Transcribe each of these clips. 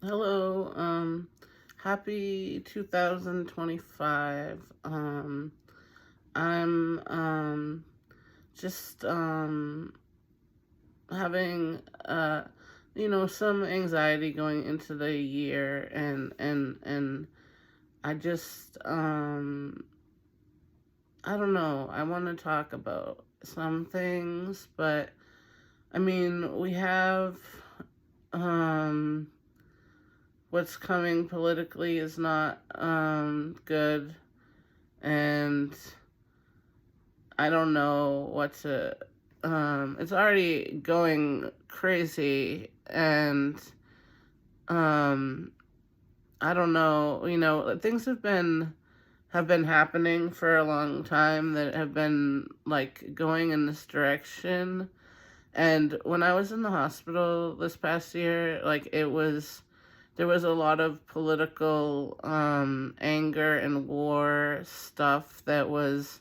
Hello, happy 2025. I'm just having some anxiety going into the year, and I just I don't know. I want to talk about some things, but I mean, we have um what's coming politically is not good, and I don't know what to. It's already going crazy, and um, I don't know. Things have been happening for a long time that have been like going in this direction. And when I was in the hospital this past year, like there was a lot of political anger and war stuff that was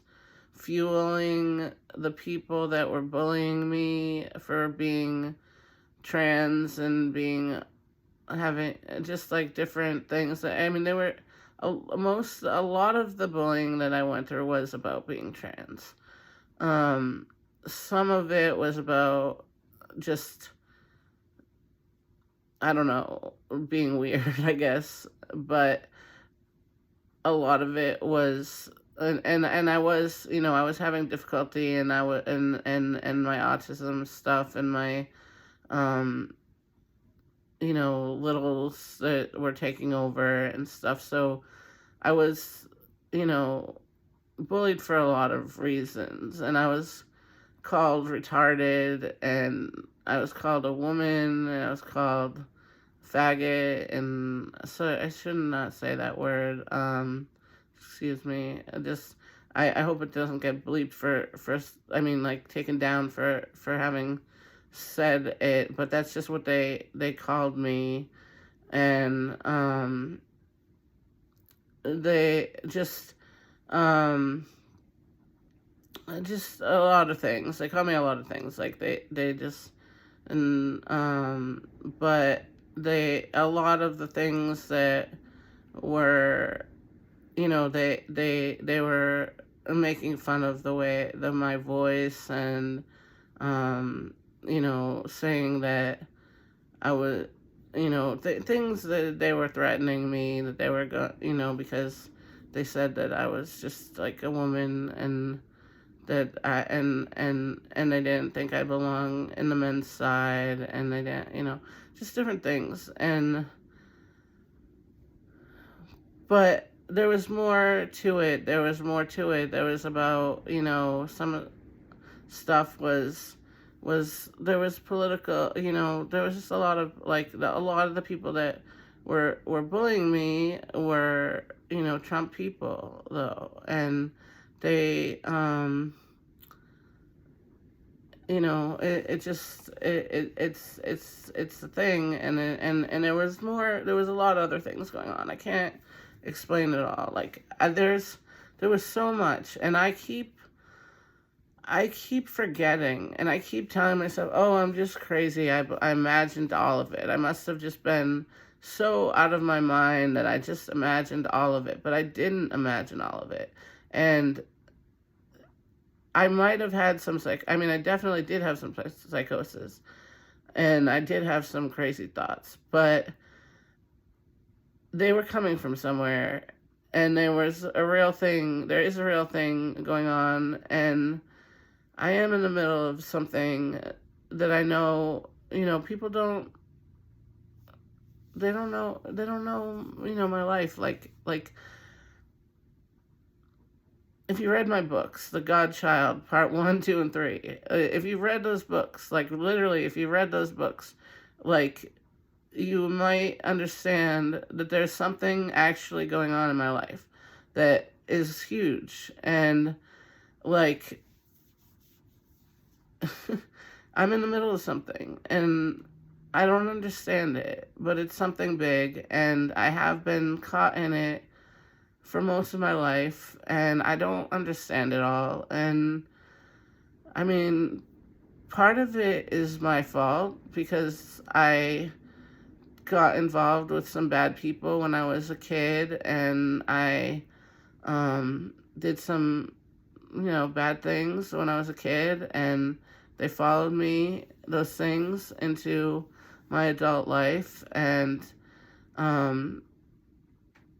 fueling the people that were bullying me for being trans and being having just like different things that I mean they were a lot of the bullying that I went through was about being trans. Um some of it was about just I don't know, being weird, I guess, but a lot of it was and I was, I was having difficulty, and I was and my autism stuff, and my um littles that were taking over and stuff. So I was, you know, bullied for a lot of reasons, and I was called retarded, and I was called a woman, and I was called faggot, and so I should not say that word. Excuse me. I hope it doesn't get bleeped for I mean, like, taken down for having said it, but that's just what they called me. And they um just a lot of things. They call me a lot of things. Like, they just and but they a lot of the things that were, they were making fun of the way the my voice, and saying that I was, things that they were threatening me, that they were because they said that I was just like a woman, and that I and they didn't think I belong in the men's side, and they didn't, just different things. And but there was more to it. There was more to it. There was about, some stuff was there was political, there was just a lot of like a lot of the people that were bullying me were, Trump people, though. And they it just it's the thing. And there was a lot of other things going on. I can't explain it all. Like, there was so much, and I keep forgetting, and I keep telling myself, oh, I'm just crazy. I imagined all of it. I must have just been so out of my mind that I just imagined all of it, but I didn't imagine all of it. And I might have had I mean, I definitely did have some psychosis, and I did have some crazy thoughts, but they were coming from somewhere, and there is a real thing going on, and I am in the middle of something that I know, people they don't know, my life. Like, if you read my books, The Godchild, Part 1, 2, and 3, if you read those books, like, literally, if you read those books, like, you might understand that there's something actually going on in my life that is huge. And, like, I'm in the middle of something, and I don't understand it, but it's something big, and I have been caught in it for most of my life, and I don't understand it all. And I mean, part of it is my fault because I got involved with some bad people when I was a kid, and I did some, bad things when I was a kid, and they followed me, those things, into my adult life, and um,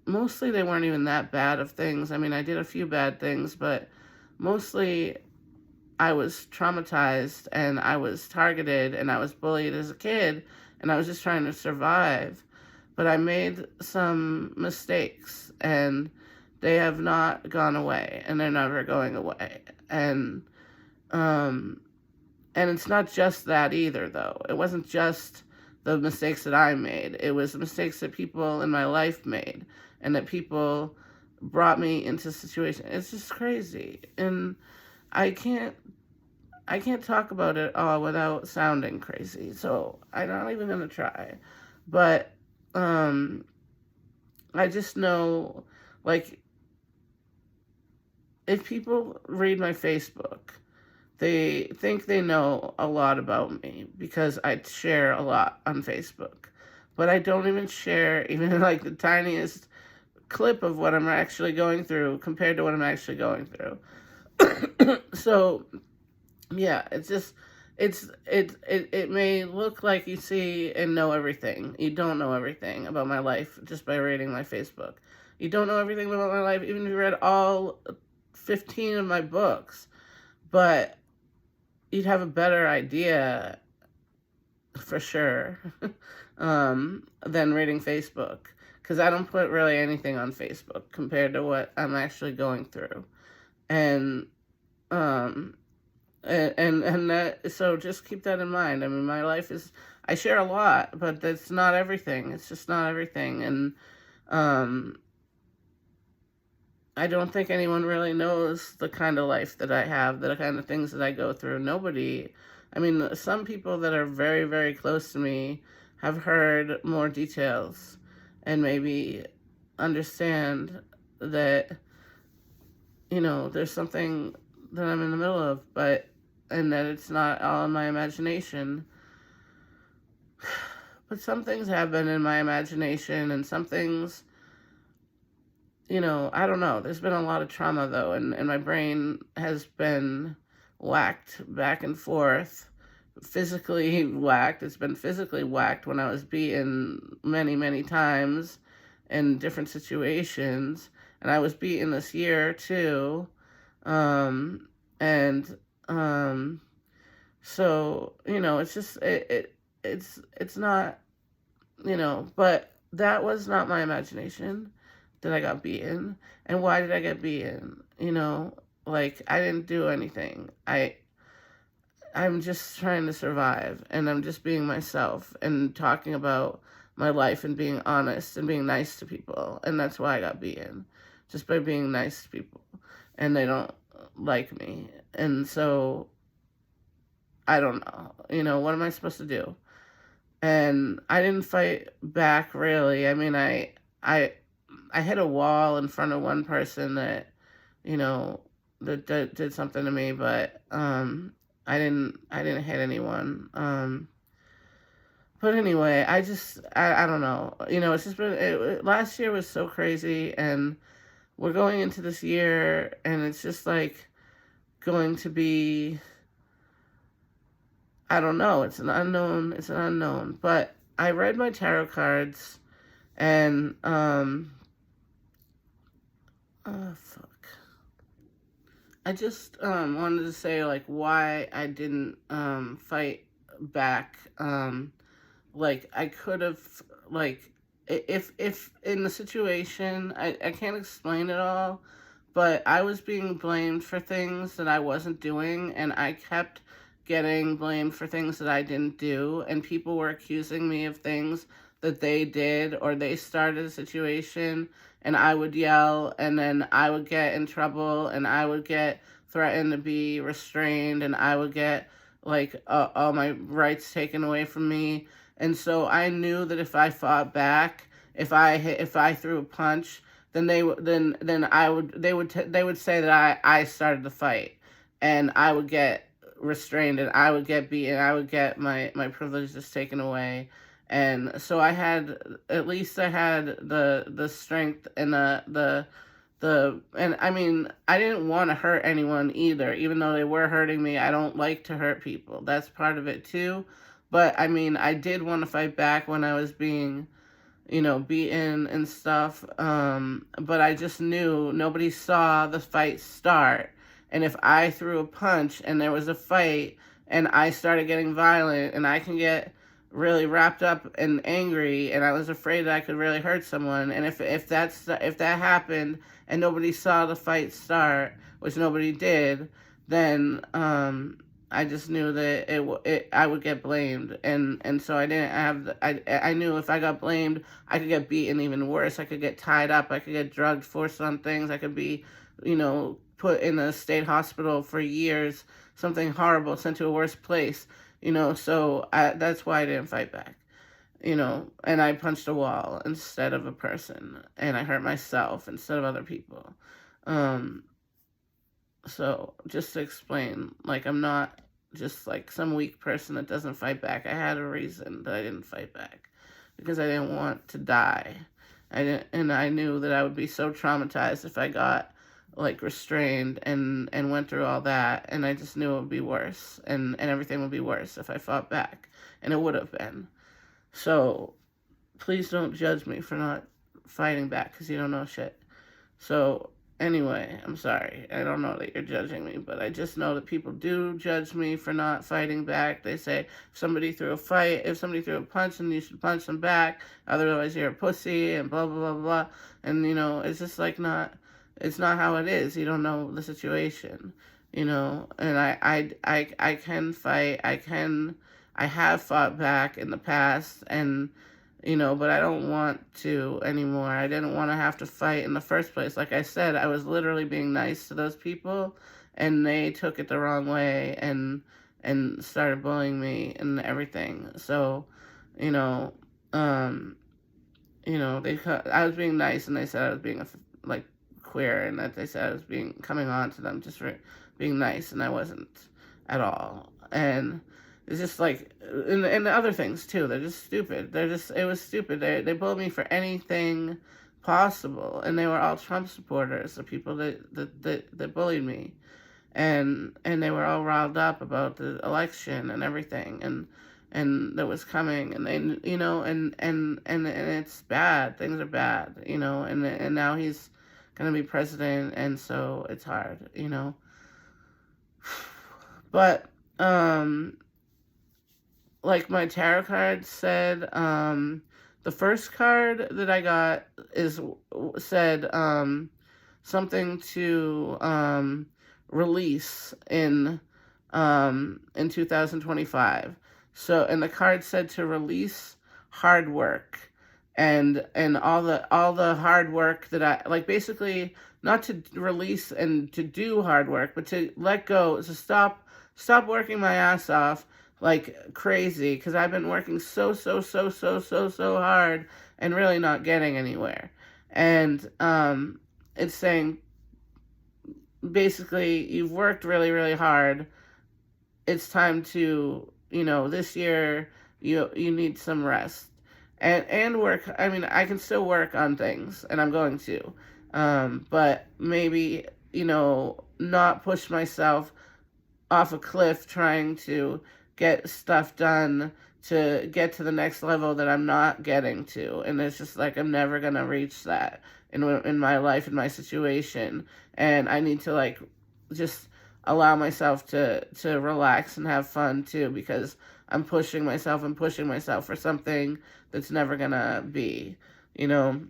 mostly they weren't even that bad of things. I mean, I did a few bad things, but mostly I was traumatized and I was targeted and I was bullied as a kid and I was just trying to survive. But I made some mistakes and they have not gone away and they're never going away. Um and it's not just that either though. It wasn't just the mistakes that I made. It was the mistakes that people in my life made and that people brought me into situations. It's just crazy. And I can't I can't talk about it all without sounding crazy, so I'm not even gonna try. But um, I just know, like, if people read my Facebook, they think they know a lot about me because I share a lot on Facebook. But I don't even share even like the tiniest clip of what I'm actually going through compared to what I'm actually going through. So yeah, it's just it may look like you see and know everything. You don't know everything about my life just by reading my Facebook. You don't know everything about my life even if you read all 15 of my books, but you'd have a better idea for sure than reading Facebook, because I don't put really anything on Facebook compared to what I'm actually going through. And um and that, so just keep that in mind. I mean, my life is, I share a lot, but that's not everything. It's just not everything. And um I don't think anyone really knows the kind of life that I have, the kind of things that I go through. Nobody. I mean, some people that are very, very close to me have heard more details and maybe understand that, there's something that I'm in the middle of, but, and that it's not all in my imagination. But some things have been in my imagination, and some things, I don't know. There's been a lot of trauma, though, and my brain has been whacked back and forth, physically whacked. It's been physically whacked when I was beaten many, many times in different situations. And I was beaten this year, too. And so, it's just, it's not, but that was not my imagination that I got beaten. And why did I get beaten? Like, I didn't do anything. I'm just trying to survive, and I'm just being myself and talking about my life and being honest and being nice to people. And that's why I got beaten, just by being nice to people. And they don't like me. And so, I don't know. What am I supposed to do? And I didn't fight back, really. I mean, I hit a wall in front of one person that, you know, that did something to me, but I didn't hit anyone. But anyway, I don't know. It's just been, last year was so crazy, and we're going into this year, and it's just like going to be, I don't know. It's an unknown. It's an unknown. But I read my tarot cards, and oh fuck. I just wanted to say like why I didn't fight back. Like I could have, like, if in the situation, I can't explain it all, but I was being blamed for things that I wasn't doing, and I kept getting blamed for things that I didn't do, and people were accusing me of things that they did, or they started a situation, and I would yell, and then I would get in trouble, and I would get threatened to be restrained, and I would get like all my rights taken away from me. And so I knew that if I fought back, if I threw a punch, then they would say that I started the fight, and I would get restrained, and I would get beaten, I would get my privileges taken away, And so I had, at least I had the strength and and I mean, I didn't want to hurt anyone either, even though they were hurting me. I don't like to hurt people. That's part of it too. But I mean, I did want to fight back when I was being, beaten and stuff. But I just knew nobody saw the fight start. And if I threw a punch and there was a fight and I started getting violent, and I can get really wrapped up and angry, and I was afraid that I could really hurt someone. And if that happened and nobody saw the fight start, which nobody did, then I just knew that I would get blamed, and so I didn't have I knew if I got blamed, I could get beaten even worse. I could get tied up. I could get drugged, forced on things. I could be, put in a state hospital for years, something horrible, sent to a worse place. So that's why I didn't fight back. And I punched a wall instead of a person, and I hurt myself instead of other people. So just to explain, like, I'm not just like some weak person that doesn't fight back. I had a reason that I didn't fight back, because I didn't want to die. And I knew that I would be so traumatized if I got like restrained and went through all that, and I just knew it would be worse, and everything would be worse if I fought back, and it would have been. So please don't judge me for not fighting back, because you don't know shit. So anyway, I'm sorry. I don't know that you're judging me, but I just know that people do judge me for not fighting back. They say if somebody threw a punch, then you should punch them back, otherwise you're a pussy, and blah blah blah blah. And it's just like it's not how it is. You don't know the situation, and I can fight. I have fought back in the past, and but I don't want to anymore. I didn't want to have to fight in the first place. Like I said, I was literally being nice to those people, and they took it the wrong way and started bullying me and everything. So, I was being nice, and they said I was being like queer, and that they said I was coming on to them just for being nice, and I wasn't at all. And it's just like, and the other things too, they're just stupid. It was stupid. They bullied me for anything possible, and they were all Trump supporters, the people that bullied me, and they were all riled up about the election and everything, and that was coming, and they, and it's bad. Things are bad, and now he's gonna be president, and so it's hard, But like my tarot card said, the first card that I got said something to release in 2025. So, and the card said to release hard work, and all the hard work that I like, basically not to release and to do hard work, but to let go, to stop working my ass off like crazy, because I've been working so hard and really not getting anywhere. And it's saying basically, you've worked really hard. It's time to, this year you need some rest and work. I mean, I can still work on things, and I'm going to, but maybe, not push myself off a cliff trying to get stuff done to get to the next level that I'm not getting to. And it's just like, I'm never going to reach that in my life, in my situation. And I need to like just allow myself to relax and have fun too, because I'm pushing myself for something that's never going to be, and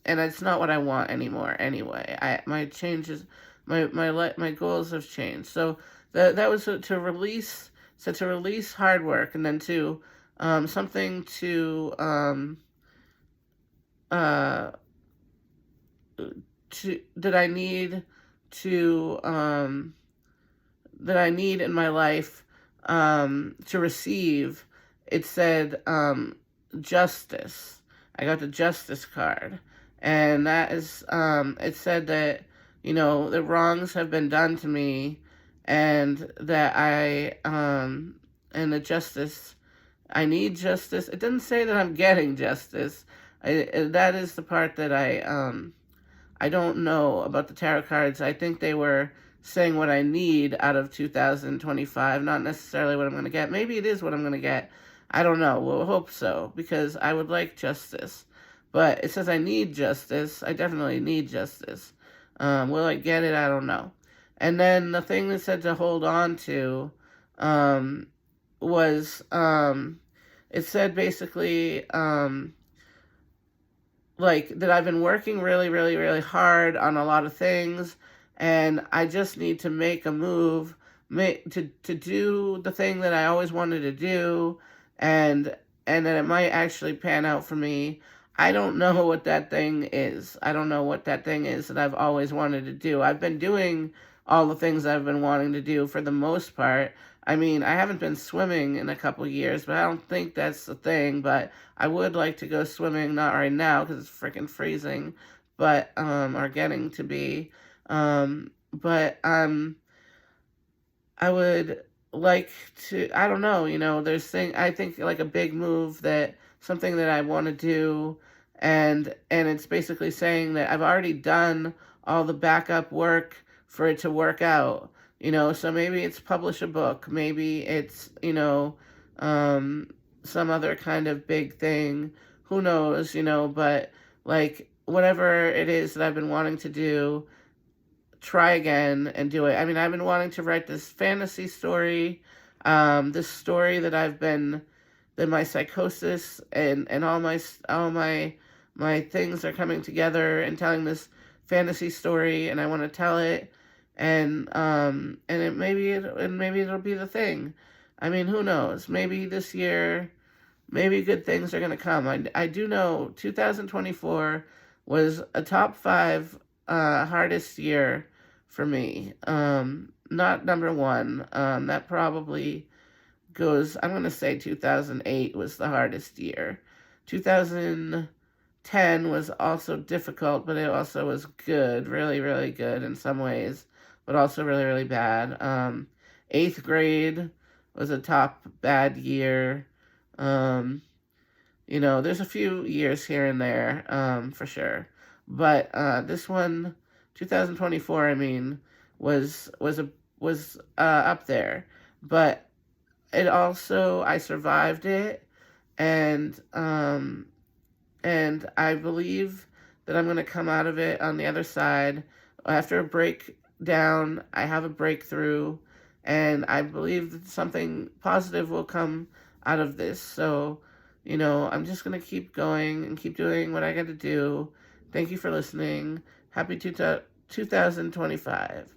it's not what I want anymore anyway. My changes, my goals have changed. So that was to release, hard work, and then to something to that I need to that I need in my life to receive. It said justice. I got the justice card, and that is it said that the wrongs have been done to me, and that I and the justice I need justice. It didn't say that I'm getting justice. That is the part that I don't know about the tarot cards. I think they were saying what I need out of 2025, not necessarily what I'm going to get. Maybe it is what I'm going to get. I don't know. We'll hope so, because I would like justice. But it says I need justice. I definitely need justice. Will I get it? I don't know. And then the thing that said to hold on to was, it said basically, like, that I've been working really, really, really hard on a lot of things, and I just need to make a move, to do the thing that I always wanted to do, and that it might actually pan out for me. I don't know what that thing is. I don't know what that thing is that I've always wanted to do. I've been doing all the things I've been wanting to do for the most part. I mean, I haven't been swimming in a couple years, but I don't think that's the thing. But I would like to go swimming, not right now because it's freaking freezing, but, or getting to be. But I would like to, I don't know, I think like a big move, that something that I want to do, and it's basically saying that I've already done all the backup work for it to work out, so maybe it's publish a book, maybe it's, some other kind of big thing, who knows, but like whatever it is that I've been wanting to do, try again and do it. I mean, I've been wanting to write this fantasy story, this story that my psychosis and all my things are coming together and telling this fantasy story, and I want to tell it, and maybe it'll be the thing. I mean, who knows? Maybe this year, maybe good things are going to come. I do know 2024 was a top 5 hardest year for me. Not number one. That probably goes, I'm going to say 2008 was the hardest year. 2010 was also difficult, but it also was good, really, really good in some ways, but also really, really bad. 8th grade was a top bad year. There's a few years here and there, for sure. But this one, 2024, I mean, was up there. But it also, I survived it, and I believe that I'm going to come out of it on the other side. After a breakdown, I have a breakthrough, and I believe that something positive will come out of this. So, I'm just going to keep going and keep doing what I got to do. Thank you for listening. Happy 2025.